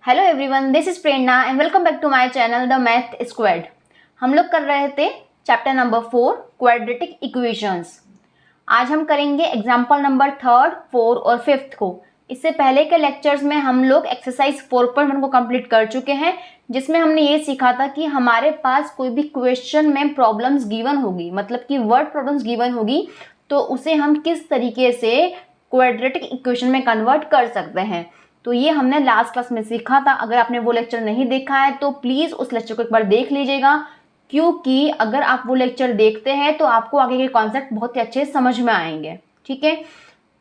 Hello everyone, this is Prerana and welcome back to my channel the math squad. हम लोग कर रहे थे चैप्टर नंबर 4 क्वाड्रेटिक इक्वेशंस। आज हम करेंगे एग्जांपल नंबर 3, 4 और 5 को। इससे पहले के लेक्चर्स में हम लोग एक्सरसाइज 4.1 को कंप्लीट कर चुके हैं, जिसमें हमने ये सीखा था कि हमारे पास कोई भी क्वेश्चन में प्रॉब्लम्स गिवन होगी, मतलब कि वर्ड प्रॉब्लम्स गिवन होगी, तो उसे हम किस तरीके से क्वाड्रेटिक इक्वेशन में कन्वर्ट कर सकते हैं। तो ये हमने लास्ट क्लास में सीखा था। अगर आपने वो लेक्चर नहीं देखा है तो प्लीज़ उस लेक्चर को एक बार देख लीजिएगा, क्योंकि अगर आप वो लेक्चर देखते हैं तो आपको आगे के कॉन्सेप्ट बहुत ही अच्छे समझ में आएंगे। ठीक है,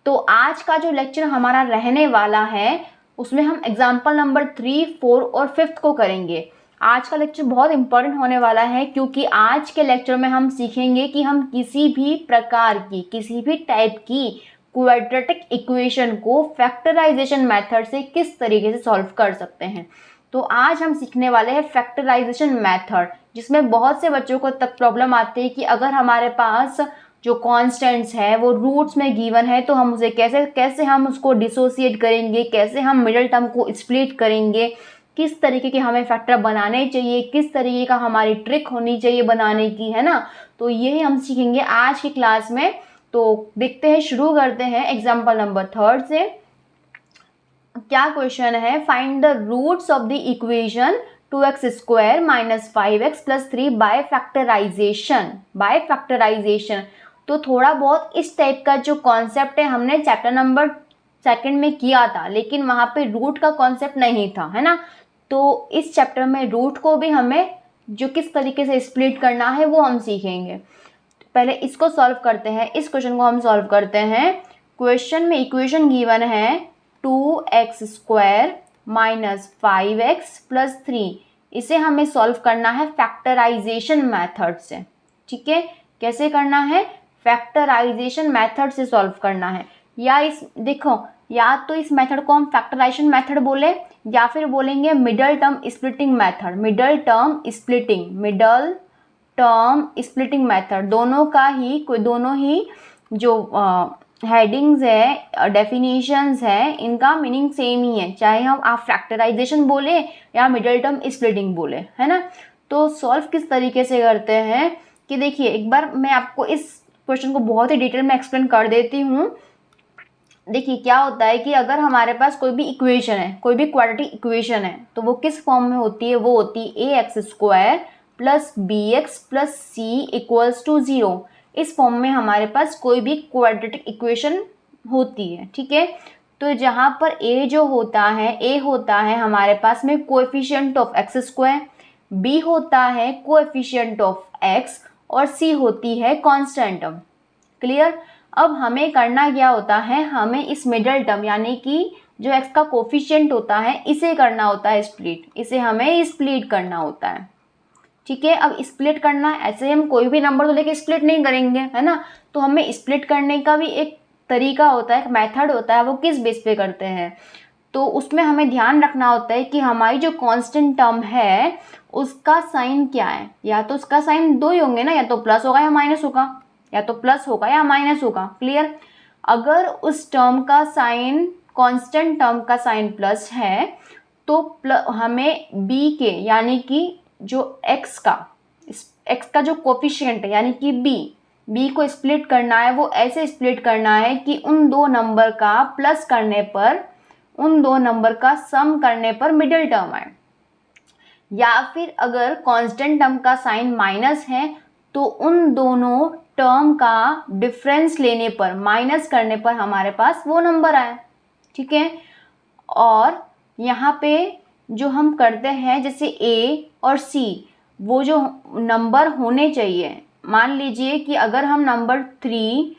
तो आज का जो लेक्चर हमारा रहने वाला है उसमें हम एग्जाम्पल नंबर 3, 4 और 5 को करेंगे। आज का लेक्चर बहुत इंपॉर्टेंट होने वाला है, क्योंकि आज के लेक्चर में हम सीखेंगे कि हम किसी भी प्रकार की, किसी भी टाइप की क्वाड्रेटिक इक्वेशन को फैक्टराइजेशन मेथड से किस तरीके से सॉल्व कर सकते हैं। तो आज हम सीखने वाले हैं फैक्टराइजेशन मेथड, जिसमें बहुत से बच्चों को तक प्रॉब्लम आती है कि अगर हमारे पास जो कॉन्स्टेंट्स है वो रूट्स में गिवन है तो हम उसे कैसे हम उसको डिसोसिएट करेंगे, कैसे हम मिडिल टर्म को स्प्लिट करेंगे, किस तरीके के हमें फैक्टर बनाने चाहिए, किस तरीके का हमारी ट्रिक होनी चाहिए बनाने की, है ना। तो ये हम सीखेंगे आज की क्लास में। तो देखते हैं, शुरू करते हैं एग्जाम्पल नंबर 3 से। क्या क्वेश्चन है? Find the roots of the equation 2x square minus 5x plus 3 by factorisation. तो थोड़ा बहुत इस टाइप का जो कॉन्सेप्ट है हमने चैप्टर नंबर 2 में किया था, लेकिन वहां पे रूट का कॉन्सेप्ट नहीं था, है ना। तो इस चैप्टर में रूट को भी हमें जो किस तरीके से स्प्लिट करना है वो हम सीखेंगे। पहले इसको सॉल्व करते हैं, इस क्वेश्चन को हम सॉल्व करते हैं। क्वेश्चन में इक्वेशन गिवन है 2x square minus 5x plus 3। इसे हमें सॉल्व करना है फैक्टराइजेशन मेथड से। ठीक है, कैसे करना है? फैक्टराइजेशन मेथड से सॉल्व करना है। या या तो इस मेथड को हम फैक्टराइजेशन मेथड बोले, या फिर बोलेंगे middle term splitting method. Middle term splitting method, दोनों ही जो हेडिंग्स है, डेफिनेशंस है, इनका मीनिंग सेम ही है, चाहे हम आप फैक्टराइजेशन बोले या मिडल टर्म स्प्लिटिंग बोले, है ना। तो सॉल्व किस तरीके से करते हैं कि देखिए, एक बार मैं आपको इस क्वेश्चन को बहुत ही डिटेल में एक्सप्लेन कर देती हूँ। देखिए क्या होता है कि अगर हमारे पास कोई भी इक्वेशन है, कोई भी क्वाड्रेटिक इक्वेशन है, तो वो किस फॉर्म में होती है? वो होती है ax square plus bx plus c equals to 0। इस फॉर्म में हमारे पास कोई भी क्वाड्रेटिक इक्वेशन होती है। ठीक है, तो जहाँ पर a होता है हमारे पास में coefficient of x square, b होता है कोएफिशिएंट ऑफ x और c होती है कांस्टेंट टर्म। क्लियर? अब हमें करना क्या होता है? हमें इस मिडल टर्म यानी कि जो x का कोफिशिएंट होता है इसे करना होता है स्प्लिट, इसे हमें स्प्लिट करना होता है। ठीक है, अब स्प्लिट करना, ऐसे हम कोई भी नंबर तो लेके स्प्लिट नहीं करेंगे, है ना। तो हमें स्प्लिट करने का भी एक तरीका होता है, एक मेथड होता है। वो किस बेस पे करते हैं? तो उसमें हमें ध्यान रखना होता है कि हमारी जो कांस्टेंट टर्म है उसका साइन क्या है। या तो उसका साइन दो ही होंगे ना, या तो प्लस होगा या माइनस होगा, या तो प्लस होगा या माइनस होगा। क्लियर? अगर उस टर्म का साइन, कांस्टेंट टर्म का साइन प्लस है तो हमें b के यानी कि जो x का जो कोफिशिएंट है यानी कि b को स्प्लिट करना है। वो ऐसे स्प्लिट करना है कि उन दो नंबर का प्लस करने पर, उन दो नंबर का सम करने पर मिडिल टर्म आए। या फिर अगर कांस्टेंट टर्म का साइन माइनस है तो उन दोनों टर्म का डिफरेंस लेने पर, माइनस करने पर हमारे पास वो नंबर आए। ठीक है, और यहाँ पे जो हम करते हैं जैसे a और c, वो जो नंबर होने चाहिए, मान लीजिए कि अगर हम नंबर 3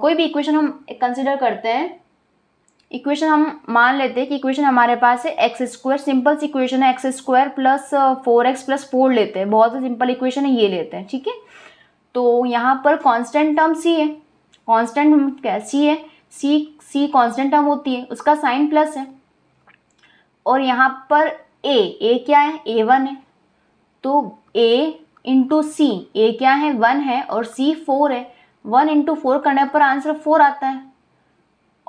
कोई भी इक्वेशन हम कंसिडर करते हैं, इक्वेशन हम मान लेते हैं कि इक्वेशन हमारे पास है एक्स स्क्वायर, सिंपल सी इक्वेशन है, x square plus 4x plus 4 लेते हैं, बहुत ही सिंपल इक्वेशन है, ये लेते हैं। ठीक है, तो यहाँ पर कांस्टेंट टर्म c है, कांस्टेंट क्या c है, c कांस्टेंट टर्म होती है, उसका साइन प्लस है। और यहाँ पर a क्या है? a1 है, तो a इंटू सी, a क्या है? 1 है और c 4 है। 1 इंटू 4 करने पर आंसर 4 आता है।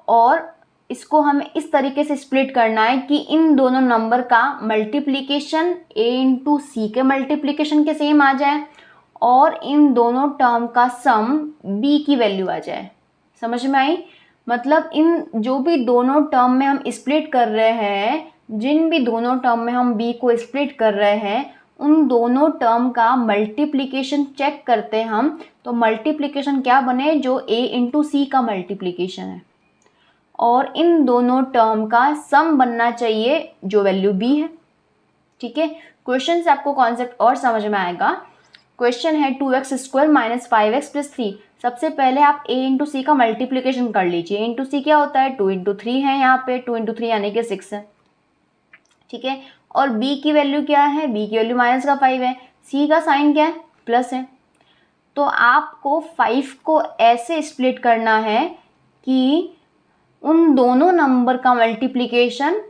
और इसको हमें इस तरीके से स्प्लिट करना है कि इन दोनों नंबर का मल्टीप्लिकेशन a इंटू सी के मल्टीप्लिकेशन के सेम आ जाए और इन दोनों टर्म का सम b की वैल्यू आ जाए। समझ में आई? मतलब इन जो भी दोनों टर्म में हम स्प्लिट कर रहे हैं, जिन भी दोनों टर्म में हम b को स्प्लिट कर रहे हैं, उन दोनों टर्म का मल्टीप्लिकेशन चेक करते हैं हम। तो मल्टीप्लिकेशन क्या बने? जो a इंटू सी का मल्टीप्लिकेशन है, और इन दोनों टर्म का सम बनना चाहिए जो वैल्यू b है। ठीक है, क्वेश्चन से आपको कॉन्सेप्ट और समझ में आएगा। क्वेश्चन है 2x² माइनस 5x प्लस 3। सबसे पहले आप a इंटू सी का मल्टीप्लिकेशन कर लीजिए। a इंटू सी क्या होता है? 2 इंटू 3 है, यहाँ पे 2 इंटू 3 यानी कि 6 है। ठीक है, और b की वैल्यू क्या है? b की वैल्यू माइनस का 5 है, c का साइन क्या है? प्लस है। तो आपको 5 को ऐसे स्प्लिट करना है कि उन दोनों नंबर का मल्टीप्लिकेशन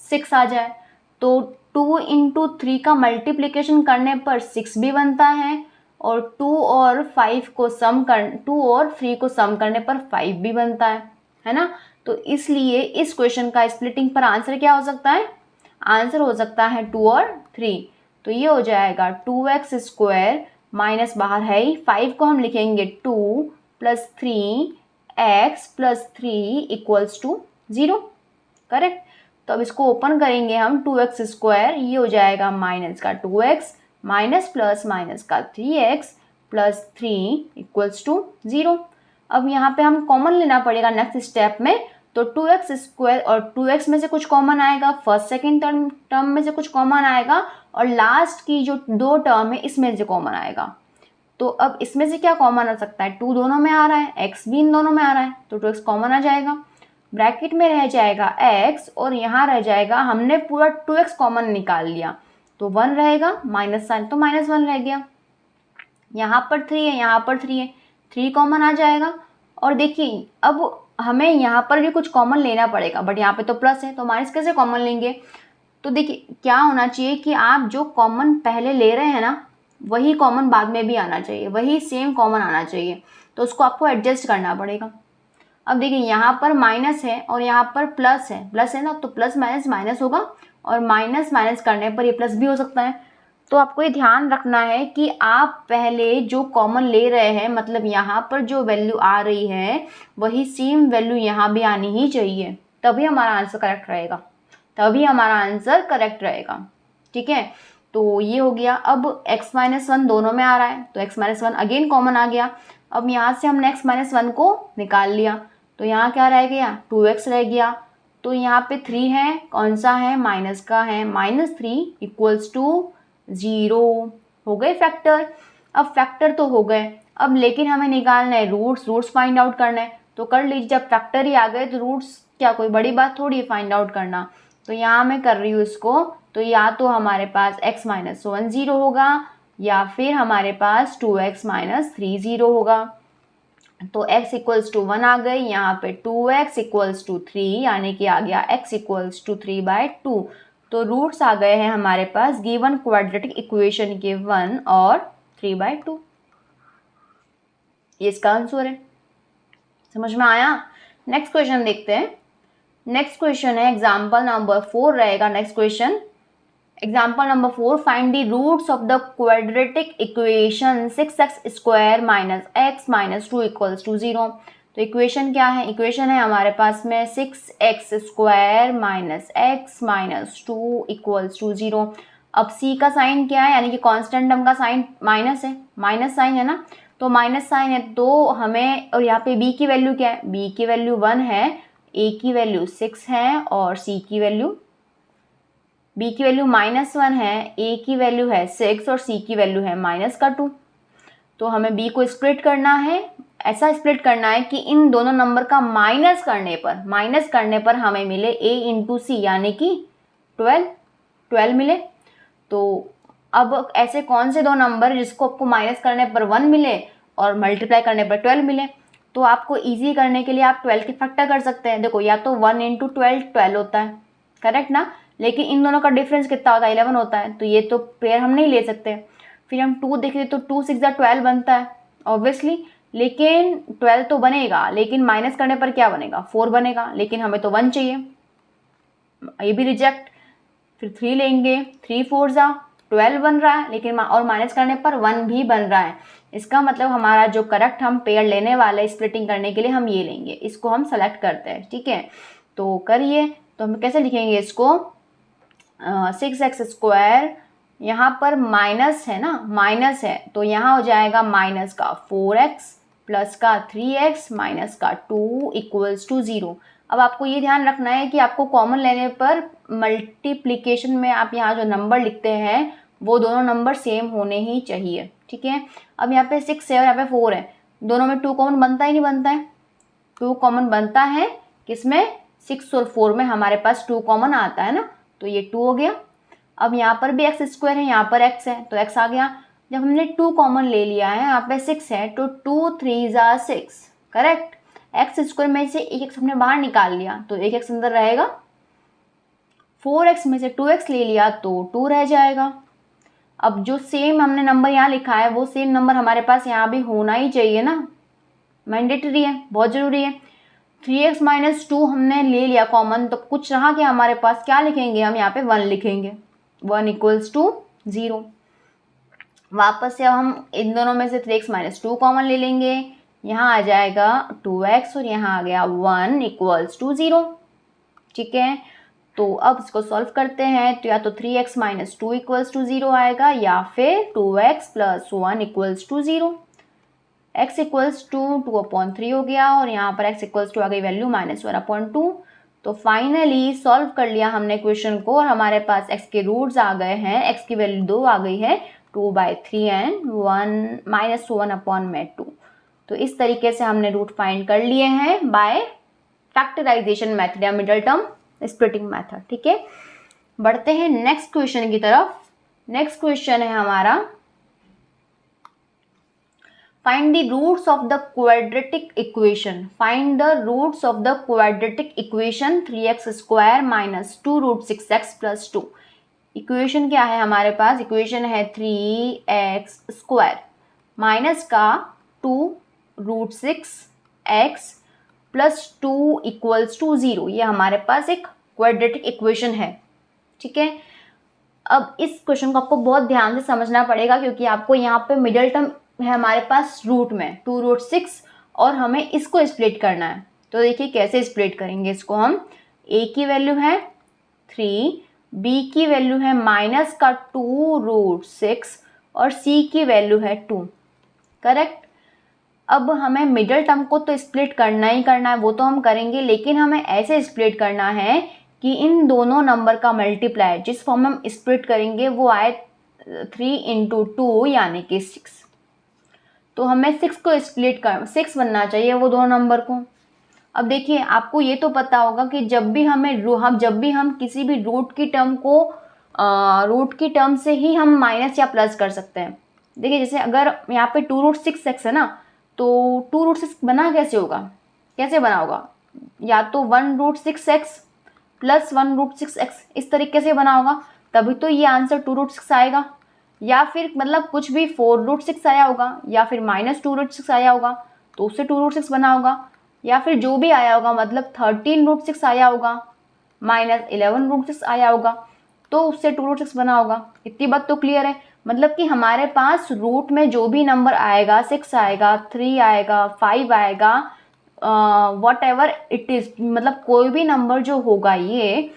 6 आ जाए। तो 2 इंटू 3 का मल्टीप्लिकेशन करने पर 6 भी बनता है, और 2 और 3 को सम करने पर 5 भी बनता है ना। तो इसलिए इस क्वेश्चन का स्प्लिटिंग पर आंसर क्या हो सकता है? आंसर हो सकता है 2 और 3। तो ये हो जाएगा 2x² माइनस बाहर है ही 5 को हम लिखेंगे 2 plus 3x plus 3 equals to 0। Correct. तो अब इसको ओपन करेंगे हम, 2x², ये हो जाएगा माइनस का 2x माइनस प्लस माइनस का 3x प्लस 3 इक्वल्स टू 0। अब यहाँ पे हम कॉमन लेना पड़ेगा नेक्स्ट स्टेप में। तो 2x² और 2x में से कुछ कॉमन आएगा, फर्स्ट सेकेंड टर्म में से कुछ कॉमन आएगा, और लास्ट की जो दो टर्म है इसमें से कॉमन आएगा। तो अब इसमें से क्या कॉमन आ सकता है? 2 दोनों में आ रहा है, x भी इन दोनों में आ रहा है, तो 2x कॉमन आ जाएगा। ब्रैकेट में रह जाएगा x, और यहाँ रह जाएगा, हमने पूरा 2x कॉमन निकाल लिया तो 1 रहेगा, माइनस साइन तो -1 रह गया। यहाँ पर 3 है, यहाँ पर 3 है, 3 कॉमन आ जाएगा। और देखिए अब हमें यहाँ पर भी कुछ कॉमन लेना पड़ेगा, बट यहाँ पे तो प्लस है, तो माइनस कैसे कॉमन लेंगे? तो देखिए क्या होना चाहिए कि आप जो कॉमन पहले ले रहे हैं ना, वही कॉमन बाद में भी आना चाहिए, वही सेम कॉमन आना चाहिए। तो उसको आपको एडजस्ट करना पड़ेगा। अब देखिए यहाँ पर माइनस है और यहाँ पर प्लस है ना, तो प्लस माइनस माइनस होगा, और माइनस माइनस करने पर ये प्लस भी हो सकता है। तो आपको ये ध्यान रखना है कि आप पहले जो कॉमन ले रहे हैं, मतलब यहाँ पर जो वैल्यू आ रही है वही सेम वैल्यू यहाँ भी आनी ही चाहिए, तभी हमारा आंसर करेक्ट रहेगा। ठीक है, तो ये हो गया। अब x-1 दोनों में आ रहा है, तो x-1 अगेन कॉमन आ गया। अब यहाँ से हमने x-1 को निकाल लिया, तो यहाँ क्या रह गया? 2x रह गया। तो यहाँ पे 3 है, कौन सा है? माइनस का है, -3 इक्वल्स टू 0। हो गए फैक्टर। अब फैक्टर तो हो गए, अब लेकिन हमें निकालना है रूट्स फाइंड आउट करना है। तो कर लीजिए, जब फैक्टर ही आ गए तो रूट्स क्या कोई बड़ी बात थोड़ी है फाइंड आउट करना। तो यहाँ मैं कर रही हूँ इसको, तो या तो हमारे पास x-1 0 होगा, या फिर हमारे पास 2x - 3 0 होगा। तो x इक्वल्स टू 1 आ गई, यहाँ पे 2x इक्वल्स टू 3, यानी कि आ गया x इक्वल्स टू 3/2। तो रूट्स आ गए हैं हमारे पास गिवन क्वाड्रेटिक इक्वेशन के 1 और 3/2। ये इसका आंसर है। समझ में आया? नेक्स्ट क्वेश्चन देखते हैं। नेक्स्ट क्वेश्चन है एग्जाम्पल नंबर 4 रहेगा। Next question example number 4, find the roots of the quadratic equation 6x² minus x minus 2 equals to 0। तो इक्वेशन क्या है? इक्वेशन है हमारे पास में 6x² minus x minus 2 equals to 0। अब c का साइन क्या है? यानी कि कांस्टेंट टर्म का साइन माइनस है, माइनस साइन है ना, तो माइनस साइन है, तो हमें, और यहाँ पे b की वैल्यू क्या है? b की वैल्यू 1 है, a की वैल्यू 6 है, और c की वैल्यू, b की वैल्यू -1 है, a की वैल्यू है 6 और c की वैल्यू है -2। तो हमें b को स्प्लिट करना है, ऐसा स्प्लिट करना है कि इन दोनों नंबर का माइनस करने पर हमें मिले a इंटू सी, यानी कि 12 मिले। तो अब ऐसे कौन से दो नंबर जिसको आपको माइनस करने पर 1 मिले और मल्टीप्लाई करने पर 12 मिले? तो आपको इजी करने के लिए आप 12 के फैक्टर कर सकते हैं। देखो, या तो 1 इंटू 12 होता है, करेक्ट ना, लेकिन इन दोनों का डिफरेंस कितना होता है? 11 होता है, तो ये तो पेयर हम नहीं ले सकते। फिर हम 2 देखें तो 2 6 12 बनता है ऑब्वियसली, लेकिन 12 तो बनेगा, लेकिन माइनस करने पर क्या बनेगा, 4 बनेगा, लेकिन हमें तो 1 चाहिए, ये भी रिजेक्ट। फिर 3 लेंगे, 3 4 जा 12 बन रहा है, लेकिन और माइनस करने पर 1 भी बन रहा है। इसका मतलब हमारा जो करेक्ट हम पेयर लेने वाले स्प्लिटिंग करने के लिए हम ये लेंगे, इसको हम सेलेक्ट करते हैं। ठीक है, तो करिए। तो हम कैसे लिखेंगे इसको, 6x², यहाँ पर माइनस है ना, माइनस है तो यहाँ हो जाएगा माइनस का 4x प्लस का 3x माइनस का 2 इक्वल्स टू 0। अब आपको ये ध्यान रखना है कि आपको कॉमन लेने पर मल्टीप्लिकेशन में आप यहाँ जो नंबर लिखते हैं वो दोनों नंबर सेम होने ही चाहिए। ठीक है, अब यहाँ पे 6 है और यहाँ पे 4 है, दोनों में 2 कॉमन बनता ही नहीं बनता है, 2 कॉमन बनता है किसमें, 6 और 4 में हमारे पास 2 कॉमन आता है ना, तो ये 2 हो गया। अब यहाँ पर भी x² है, यहाँ पर x है तो x आ गया। जब हमने 2 कॉमन ले लिया है, यहाँ पे 6 है तो 2 3 जा 6, करेक्ट। x² में से एक x हमने बाहर निकाल लिया तो एक x अंदर रहेगा, 4x में से 2x ले लिया तो 2 रह जाएगा। अब जो सेम हमने नंबर यहाँ लिखा है वो सेम नंबर हमारे पास यहाँ भी होना ही चाहिए ना, मैंडेटरी है, बहुत जरूरी है। 3x - 2 हमने ले लिया कॉमन, तो कुछ रहा क्या हमारे पास, क्या लिखेंगे हम यहाँ पे, 1 लिखेंगे, 1 इक्वल्स टू 0। वापस से अब हम इन दोनों में से 3x - 2 कॉमन ले लेंगे, यहाँ आ जाएगा 2x और यहाँ आ गया 1 इक्वल्स टू 0। ठीक है, तो अब इसको सॉल्व करते हैं, तो या तो 3x - 2 इक्वल्स टू 0 आएगा या फिर 2x + 1 equals to 0। x equals to 2/3 हो गया और यहाँ पर x इक्वल्स टू आ गई वैल्यू -1/2। तो फाइनली सॉल्व कर लिया हमने क्वेश्चन को और हमारे पास x के रूट्स आ गए हैं, x की वैल्यू 2 आ गई है, 2/3 एंड 1 - 1/2। तो इस तरीके से हमने रूट फाइंड कर लिए हैं बाय फैक्टराइजेशन मेथड या मिडल टर्म स्प्लिटिंग मेथड। ठीक है, बढ़ते हैं नेक्स्ट क्वेश्चन की तरफ। नेक्स्ट क्वेश्चन है हमारा, find the roots of the quadratic equation. Find the roots of the quadratic equation 3x² - 2 √ 6x + 2। Equation क्या है हमारे पास, इक्वेशन है 3x² माइनस का 2 √ 6x + 2 इक्वल्स टू 0। ये हमारे पास एक क्वाड्रेटिक इक्वेशन है। ठीक है, अब इस क्वेश्चन को आपको बहुत ध्यान से समझना पड़ेगा क्योंकि आपको यहाँ पे मिडिल टर्म है हमारे पास रूट में 2 √ 6 और हमें इसको स्प्लिट करना है। तो देखिए कैसे स्प्लिट करेंगे इसको हम, a की वैल्यू है 3, b की वैल्यू है -2 √ 6 और c की वैल्यू है 2, करेक्ट। अब हमें मिडिल टर्म को तो स्प्लिट करना ही करना है, वो तो हम करेंगे, लेकिन हमें ऐसे स्प्लिट करना है कि इन दोनों नंबर का मल्टीप्लाई जिस फॉर्म में हम स्प्लिट करेंगे वो आए 3 × 2 यानी कि 6। तो हमें 6 को स्प्लिट कर 6 बनना चाहिए वो दोनों नंबर को। अब देखिए आपको ये तो पता होगा कि जब भी हम किसी भी रूट की टर्म को रूट की टर्म से ही हम माइनस या प्लस कर सकते हैं। देखिए जैसे अगर यहाँ पे 2 √ 6x है ना, तो 2 √ 6 बना कैसे होगा, कैसे बना होगा, या तो 1 √ 6x + 1 √ 6x इस तरीके से बना होगा, तभी तो ये आंसर 2 √ 6 आएगा। या फिर मतलब कुछ भी 4 √ 6 आया होगा या फिर -2 √ 6 आया होगा तो उससे 2 √ 6 बना होगा, या फिर जो भी आया होगा मतलब 13 √ 6 आया होगा, -11 √ 6 आया होगा तो उससे 2 √ 6 बना होगा। इतनी बात तो क्लियर है, मतलब कि हमारे पास रूट में जो भी नंबर आएगा, 6 आएगा, 3 आएगा, 5 आएगा, वॉट एवर इट इज, मतलब कोई भी नंबर जो होगा ये,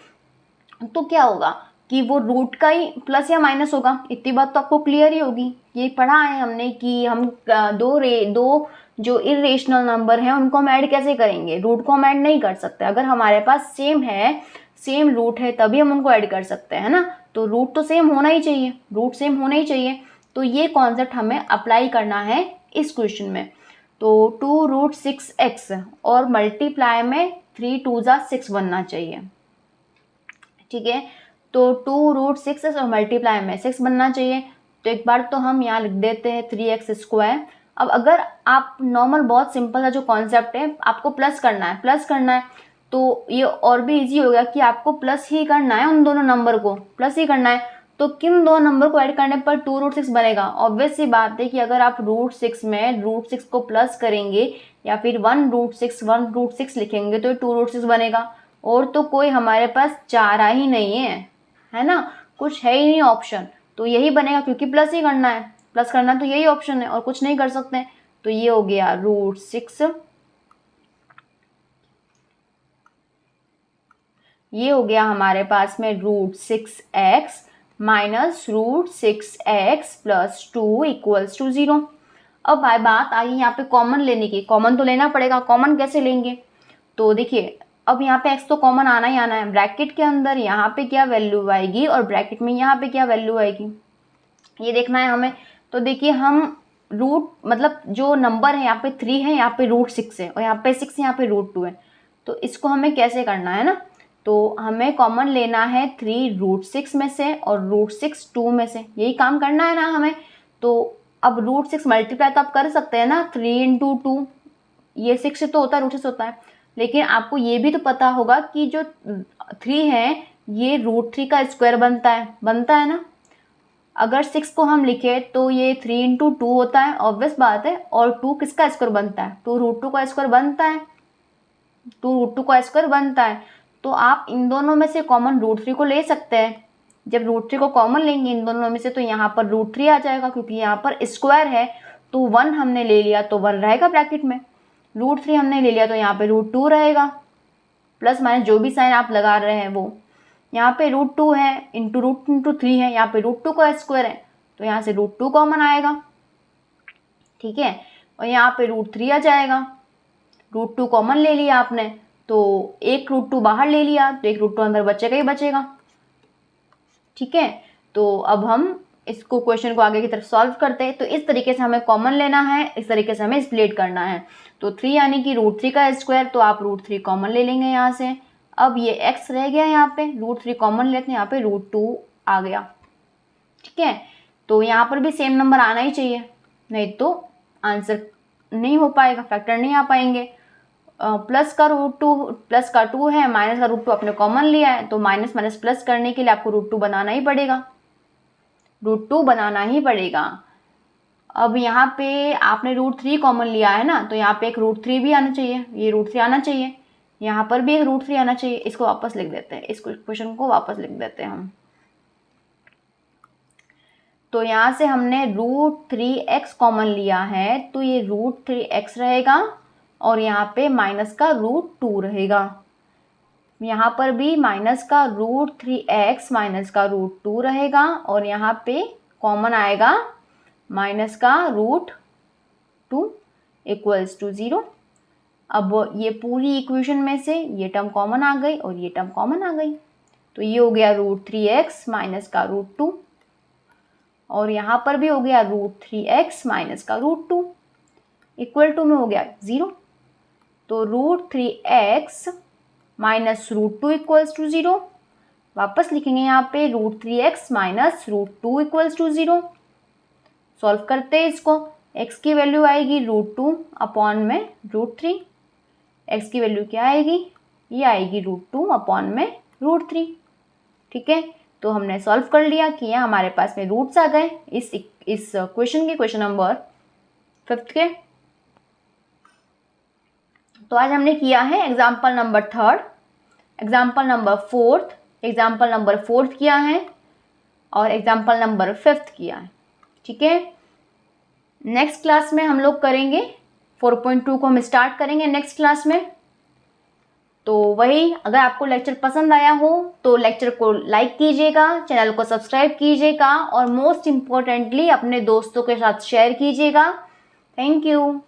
तो क्या होगा कि वो रूट का ही प्लस या माइनस होगा। इतनी बात तो आपको क्लियर ही होगी, ये पढ़ा है हमने कि हम दो जो इरेशनल नंबर हैं उनको हम ऐड कैसे करेंगे, रूट को हम ऐड नहीं कर सकते। अगर हमारे पास सेम है, सेम रूट है तभी हम उनको ऐड कर सकते हैं ना, तो रूट तो सेम होना ही चाहिए, रूट सेम होना ही चाहिए। तो ये कॉन्सेप्ट हमें अप्लाई करना है इस क्वेश्चन में। तो 2 √ 6x और मल्टीप्लाई में 3 2 जा 6 बनना चाहिए। ठीक है, तो 2 √ 6x और मल्टीप्लाई में 6 बनना चाहिए। तो एक बार तो हम यहाँ लिख देते हैं 3x²। अब अगर आप नॉर्मल बहुत सिंपल सा जो कॉन्सेप्ट है, आपको प्लस करना है तो ये और भी इजी हो गया कि आपको प्लस ही करना है, उन दोनों नंबर को प्लस ही करना है। तो किन दो नंबर को ऐड करने पर 2√6 बनेगा? ऑब्वियस सी बात है कि अगर आप √6 में √6 को प्लस करेंगे या फिर 1√6 लिखेंगे तो 2√6 बनेगा। और तो कोई हमारे पास चारा ही नहीं है ना, कुछ है ही नहीं ऑप्शन, तो यही बनेगा क्योंकि प्लस ही करना है, प्लस करना तो यही ऑप्शन है और कुछ नहीं कर सकते। तो ये हो गया √6, ये हो गया हमारे पास में √6x minus √6x plus 2 equals to 0। अब भाई बात आई यहाँ पे कॉमन लेने की, कॉमन तो लेना पड़ेगा। कॉमन कैसे लेंगे? तो देखिए अब यहाँ पे x तो कॉमन आना ही आना है। ब्रैकेट के अंदर यहाँ पे क्या वैल्यू आएगी और ब्रैकेट में यहाँ पे क्या वैल्यू आएगी, ये देखना है हमें। तो देखिए हम रूट मतलब जो नंबर है यहाँ पे 3 है, यहाँ पे √6 है और यहाँ पे 6 है, यहाँ पे √2 है। तो इसको हमें कैसे करना है ना, तो हमें कॉमन लेना है 3 √6 में से और √6 2 में से, यही काम करना है ना हमें। तो अब √6 मल्टीप्लाई तो आप कर सकते हैं ना, 3 × 2, ये 6 से तो होता है, √6 होता है। लेकिन आपको ये भी तो पता होगा कि जो 3 है ये √3 का स्क्वायर बनता है ना। अगर 6 को हम लिखे तो ये 3 × 2 होता है, ऑब्वियस बात है। और 2 किसका स्क्वायर बनता है? 2 √2 का स्क्वायर बनता है, 2 √2 का स्क्वायर बनता है। तो आप इन दोनों में से कॉमन √3 को ले सकते हैं। जब √3 को कॉमन लेंगे इन दोनों में से तो यहाँ पर √3 आ जाएगा, क्योंकि यहाँ पर स्क्वायर है तो 1 हमने ले लिया तो 1 रहेगा ब्रैकेट में, √3 हमने ले लिया तो यहाँ पे √2 रहेगा। प्लस माइनस जो भी साइन आप लगा रहे हैं वो, यहाँ पे √2 है इंटू 3 है, यहाँ पे √2 का स्क्वायर है तो यहाँ से √2 कॉमन आएगा, ठीक है। और यहाँ पे √3 आ जाएगा, √2 कॉमन ले लिया आपने तो एक √2 बाहर ले लिया तो एक √2 अंदर बचेगा ही बचेगा, ठीक है। तो अब हम इसको क्वेश्चन को आगे की तरफ सॉल्व करते हैं। तो इस तरीके से हमें कॉमन लेना है, इस तरीके से हमें स्प्लिट करना है। तो 3 यानी कि √3 का स्क्वायर, तो आप √3 कॉमन ले लेंगे यहाँ से। अब ये x रह गया यहाँ पे, √3 कॉमन लेते हैं, यहाँ पे √2 आ गया, ठीक है। तो यहाँ पर भी सेम नंबर आना ही चाहिए, नहीं तो आंसर नहीं हो पाएगा, फैक्टर नहीं आ पाएंगे। प्लस का √2 है, माइनस का √2 आपने कॉमन लिया है, तो माइनस माइनस प्लस करने के लिए आपको √2 बनाना ही पड़ेगा, √2 बनाना ही पड़ेगा। अब यहाँ पे आपने √3 कॉमन लिया है ना, तो यहाँ पे एक √3 भी आना चाहिए, ये √3 आना चाहिए, यहाँ पर भी एक √3 आना चाहिए। इसको वापस लिख देते हैं, इस क्वेश्चन को वापस लिख देते हैं हम। तो यहाँ से हमने √3x कॉमन लिया है तो ये √3x रहेगा और यहाँ पे माइनस का √2 रहेगा। यहाँ पर भी माइनस का √3x माइनस का √2 रहेगा और यहाँ पे कॉमन आएगा माइनस का √2 इक्वल्स टू 0। अब ये पूरी इक्वेशन में से ये टर्म कॉमन आ गई और ये टर्म कॉमन आ गई, तो ये हो गया √3x माइनस का √2 और यहाँ पर भी हो गया √3x माइनस का √2 इक्वल टू में हो गया 0। तो √3x माइनस √2 इक्वल्स टू 0, वापस लिखेंगे यहाँ पे √3x minus √2 equals to 0। Solve करते हैं इसको, x की वैल्यू आएगी √2 अपॉन में √3, x की वैल्यू क्या आएगी, ये आएगी √2 अपॉन में √3, ठीक है। तो हमने सॉल्व कर लिया कि यहाँ हमारे पास में रूट्स आ गए इस क्वेश्चन के, क्वेश्चन नंबर 5 के। तो आज हमने किया है example number 3, example number 4, example number 4 किया है और एग्जाम्पल नंबर 5 किया है, ठीक है। नेक्स्ट क्लास में हम लोग करेंगे 4.2 को हम स्टार्ट करेंगे नेक्स्ट क्लास में। तो वही, अगर आपको लेक्चर पसंद आया हो तो लेक्चर को लाइक कीजिएगा, चैनल को सब्सक्राइब कीजिएगा और मोस्ट इम्पोर्टेंटली अपने दोस्तों के साथ शेयर कीजिएगा। Thank you.